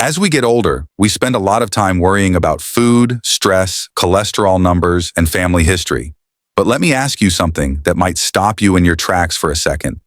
As we get older, we spend a lot of time worrying about food, stress, cholesterol numbers, and family history. But let me ask you something that might stop you in your tracks for a second.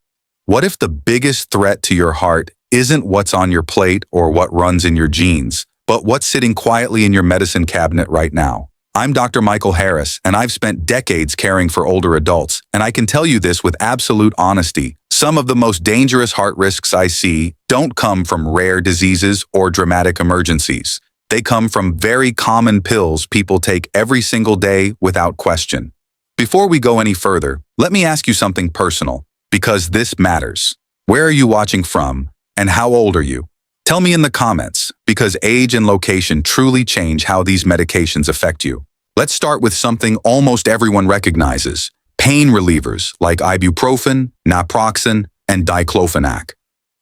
What if the biggest threat to your heart isn't what's on your plate or what runs in your genes, but what's sitting quietly in your medicine cabinet right now? I'm Dr. Michael Harris, and I've spent decades caring for older adults, and I can tell you this with absolute honesty. Some of the most dangerous heart risks I see don't come from rare diseases or dramatic emergencies. They come from very common pills people take every single day without question. Before we go any further, let me ask you something personal, because this matters. Where are you watching from, and how old are you? Tell me in the comments, because age and location truly change how these medications affect you. Let's start with something almost everyone recognizes: pain relievers like Ibuprofen, Naproxen, and diclofenac.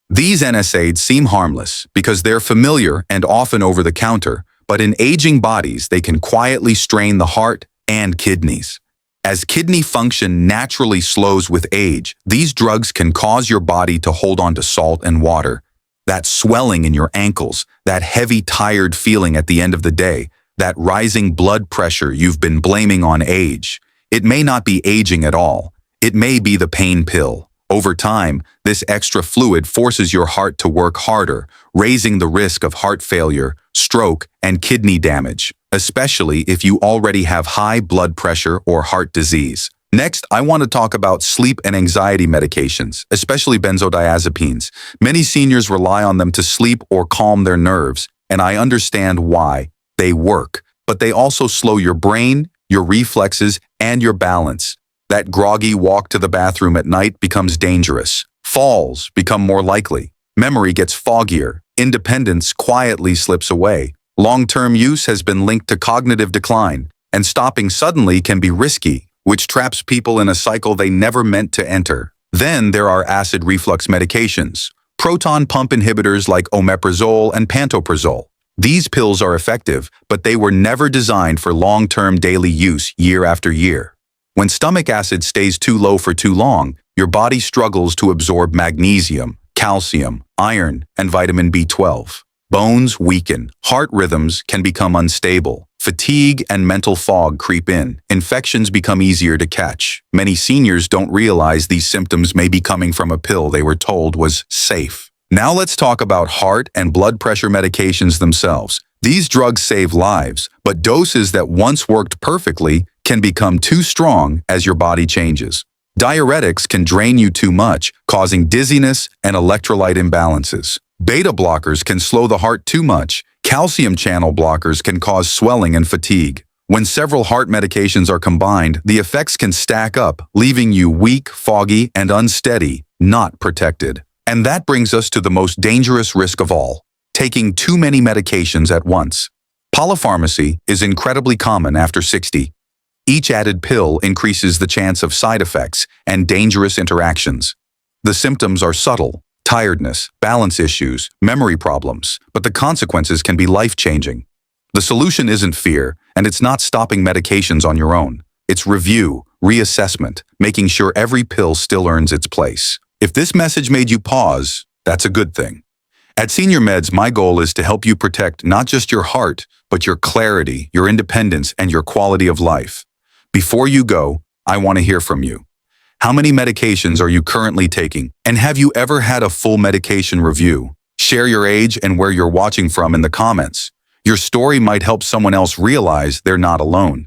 These NSAIDs seem harmless because they're familiar and often over the counter, but in aging bodies they can quietly strain the heart and kidneys. As kidney function naturally slows with age, these drugs can cause your body to hold on to salt and water. That swelling in your ankles, that heavy, tired feeling at the end of the day, that rising blood pressure you've been blaming on age. It may not be aging at all. It may be the pain pill. Over time, this extra fluid forces your heart to work harder, raising the risk of heart failure, stroke, and kidney damage, especially if you already have high blood pressure or heart disease. Next, I want to talk about sleep and anxiety medications, especially benzodiazepines. Many seniors rely on them to sleep or calm their nerves, and I understand why. They work, but they also slow your brain, your reflexes, and your balance. That groggy walk to the bathroom at night becomes dangerous. Falls become more likely. Memory gets foggier. Independence quietly slips away. Long-term use has been linked to cognitive decline, and stopping suddenly can be risky, which traps people in a cycle they never meant to enter. Then there are acid reflux medications, proton pump inhibitors like omeprazole and pantoprazole. These pills are effective, but they were never designed for long-term daily use year after year. When stomach acid stays too low for too long, your body struggles to absorb magnesium, calcium, iron, and vitamin B12. Bones weaken, heart rhythms can become unstable, fatigue and mental fog creep in, infections become easier to catch. Many seniors don't realize these symptoms may be coming from a pill they were told was safe. Now let's talk about heart and blood pressure medications themselves. These drugs save lives, but doses that once worked perfectly can become too strong as your body changes. Diuretics can drain you too much, causing dizziness and electrolyte imbalances. Beta blockers can slow the heart too much. Calcium channel blockers can cause swelling and fatigue. When several heart medications are combined, the effects can stack up, leaving you weak, foggy, and unsteady, not protected. And that brings us to the most dangerous risk of all: taking too many medications at once. Polypharmacy is incredibly common after 60. Each added pill increases the chance of side effects and dangerous interactions. The symptoms are subtle: tiredness, balance issues, memory problems, but the consequences can be life-changing. The solution isn't fear, and it's not stopping medications on your own. It's review, reassessment, making sure every pill still earns its place. If this message made you pause, that's a good thing. At Senior Meds, my goal is to help you protect not just your heart, but your clarity, your independence, and your quality of life. Before you go, I want to hear from you. How many medications are you currently taking? And have you ever had a full medication review? Share your age and where you're watching from in the comments. Your story might help someone else realize they're not alone.